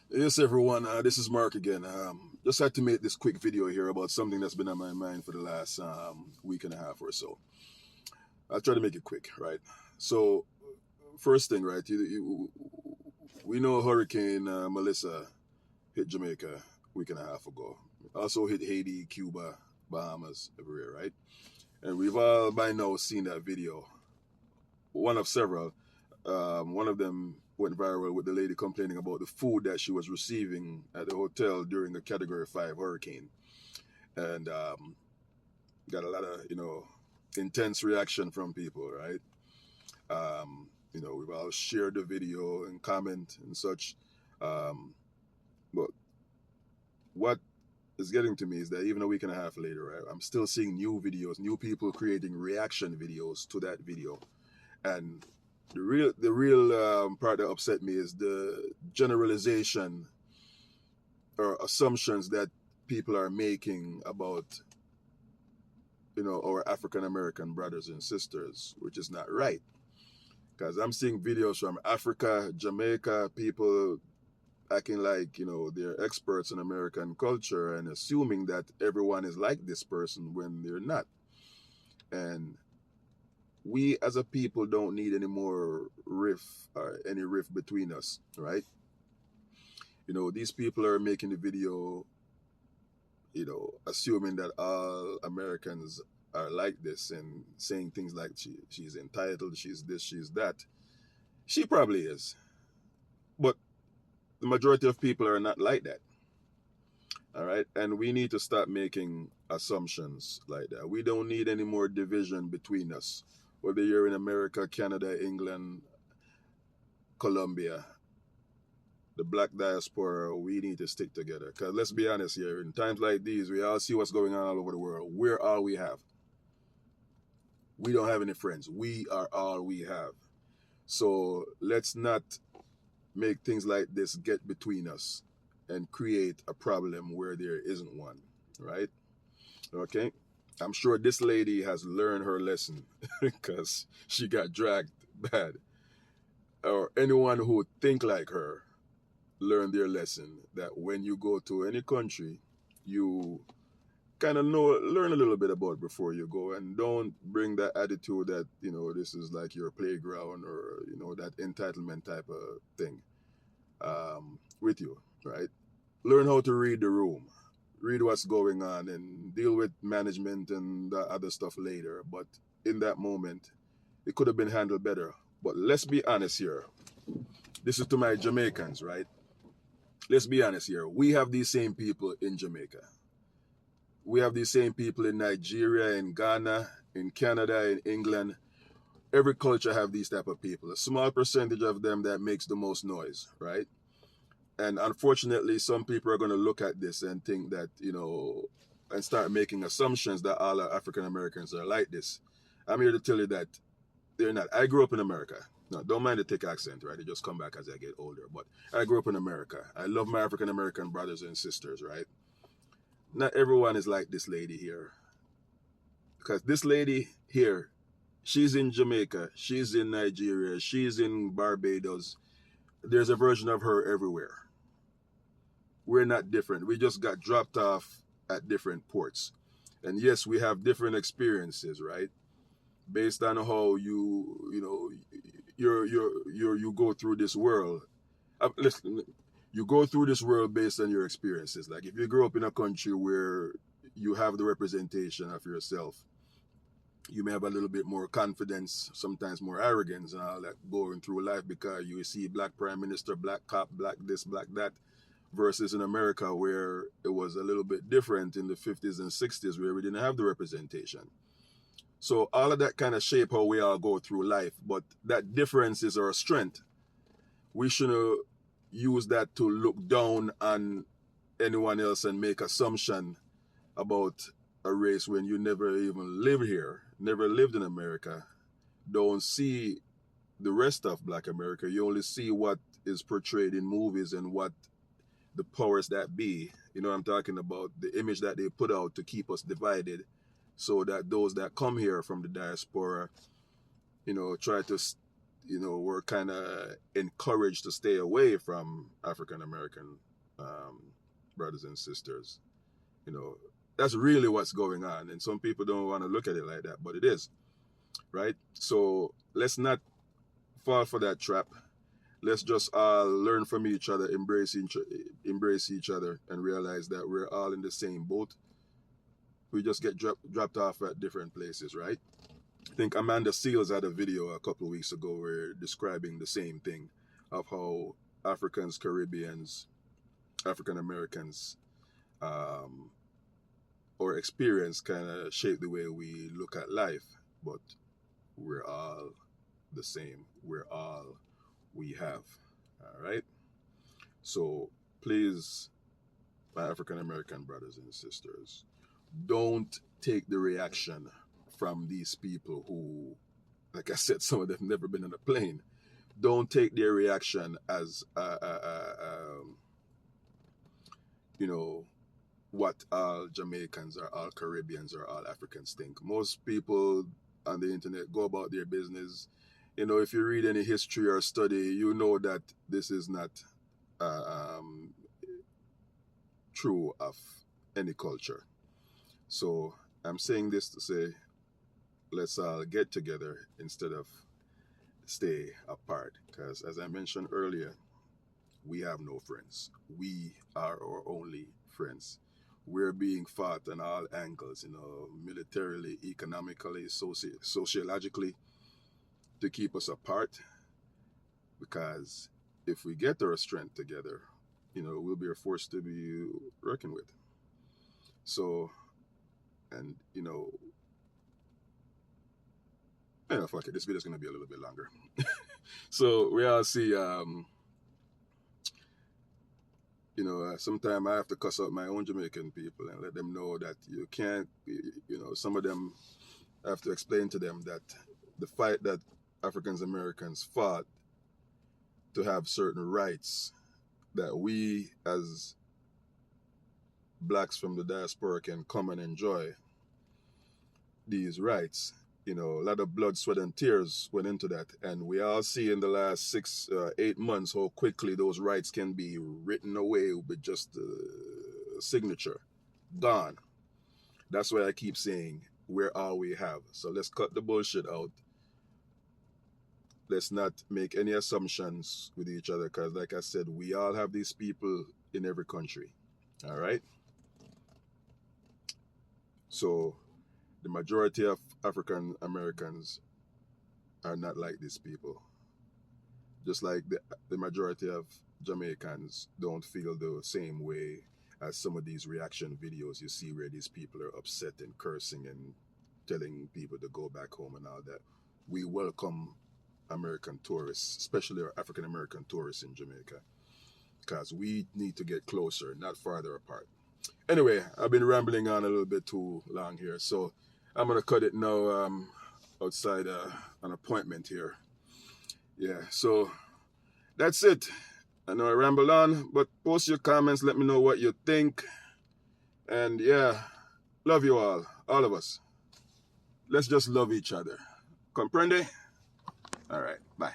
Yes, everyone. This is Mark again. Just had to make this quick video here about something that's been on my mind for the last week and a half or so. I'll try to make it quick, right? So, first thing, right? We know Hurricane Melissa hit Jamaica a week and a half ago. Also hit Haiti, Cuba, Bahamas, everywhere, right? And we've all by now seen that video. One of several. One of them went viral with the lady complaining about the food that she was receiving at the hotel during the Category 5 hurricane. And got a lot of, intense reaction from people, right? We've all shared the video and comment and such. Um, but what is getting to me is that even a week and a half later, right, I'm still seeing new videos, new people creating reaction videos to that video. And the real part that upset me is the generalization or assumptions that people are making about our African American brothers and sisters, which is not right. Because I'm seeing videos from Africa, Jamaica, people acting like they're experts in American culture and assuming that everyone is like this person when they're not. And we as a people don't need any more riff between us, right? These people are making the video, assuming that all Americans are like this and saying things like she's entitled, she's this, she's that. She probably is, but the majority of people are not like that. All right, and we need to stop making assumptions like that. We don't need any more division between us, whether you're in America, Canada, England, Colombia, the black diaspora. We need to stick together. Because let's be honest here, in times like these, we all see what's going on all over the world. We're all we have. We don't have any friends. We are all we have. So let's not make things like this get between us and create a problem where there isn't one, right? Okay? I'm sure this lady has learned her lesson because she got dragged bad. Or anyone who think like her learn their lesson that when you go to any country, you kind of learn a little bit about it before you go, and don't bring that attitude that this is like your playground or that entitlement type of thing with you, right? Learn how to read the room, read what's going on, and deal with management and the other stuff later. But in that moment, it could have been handled better. But let's be honest here. This is to my Jamaicans, right? Let's be honest here. We have these same people in Jamaica. We have these same people in Nigeria, in Ghana, in Canada, in England. Every culture have these type of people. A small percentage of them that makes the most noise, right? And unfortunately, some people are going to look at this and think that, and start making assumptions that all African Americans are like this. I'm here to tell you that they're not. I grew up in America. No, don't mind the thick accent, right? They just come back as I get older. But I grew up in America. I love my African American brothers and sisters, right? Not everyone is like this lady here. Because this lady here, she's in Jamaica, she's in Nigeria, she's in Barbados. There's a version of her everywhere. We're not different. We just got dropped off at different ports. And yes, we have different experiences, right? Based on how you go through this world. Listen, you go through this world based on your experiences. Like if you grow up in a country where you have the representation of yourself, you may have a little bit more confidence, sometimes more arrogance and all that going through life because you see black prime minister, black cop, black this, black that, versus in America where it was a little bit different in the 50s and 60s where we didn't have the representation. So all of that kind of shape how we all go through life, but that difference is our strength. We shouldn't use that to look down on anyone else and make assumption about a race when you never even lived here, never lived in America, don't see the rest of Black America. You only see what is portrayed in movies and what the powers that be, what I'm talking about, the image that they put out to keep us divided so that those that come here from the diaspora, try to, we're kind of encouraged to stay away from African American brothers and sisters. That's really what's going on. And some people don't want to look at it like that, but it is, right? So let's not fall for that trap. Let's just all learn from each other, embrace each other, and realize that we're all in the same boat. We just get dropped off at different places, right? I think Amanda Seals had a video a couple of weeks ago where describing the same thing of how Africans, Caribbeans, African Americans, or experience kind of shape the way we look at life, but we're all the same. We're all we have. All right. So please, my African American brothers and sisters, don't take the reaction from these people who, like I said, some of them have never been on a plane. Don't take their reaction as what all Jamaicans or all Caribbeans or all Africans think. Most people on the internet go about their business. If you read any history or study, you know that this is not true of any culture. So I'm saying this to say, let's all get together instead of stay apart. Because as I mentioned earlier, we have no friends. We are our only friends. We're being fought on all angles, militarily, economically, sociologically, to keep us apart. Because if we get our strength together, we'll be a force to be reckoned with. So, and fuck it, this video's gonna be a little bit longer. So we all see, sometimes I have to cuss out my own Jamaican people and let them know that you can't, some of them, I have to explain to them that the fight that African Americans fought to have certain rights that we as blacks from the diaspora can come and enjoy these rights. A lot of blood, sweat, and tears went into that. And we all see in the last 8 months how quickly those rights can be written away with just a signature. Gone. That's why I keep saying we're all we have. So let's cut the bullshit out. Let's not make any assumptions with each other, because like I said, we all have these people in every country. All right? So the majority of African Americans are not like these people. Just like the majority of Jamaicans don't feel the same way as some of these reaction videos you see where these people are upset and cursing and telling people to go back home and all that. We welcome American tourists, especially our African American tourists in Jamaica, because we need to get closer, not farther apart. Anyway, I've been rambling on a little bit too long here, so I'm gonna cut it now. Outside an appointment here. Yeah, so that's it. I know I rambled on, but post your comments, let me know what you think. And yeah, love you all of us. Let's just love each other. Comprende? All right, bye.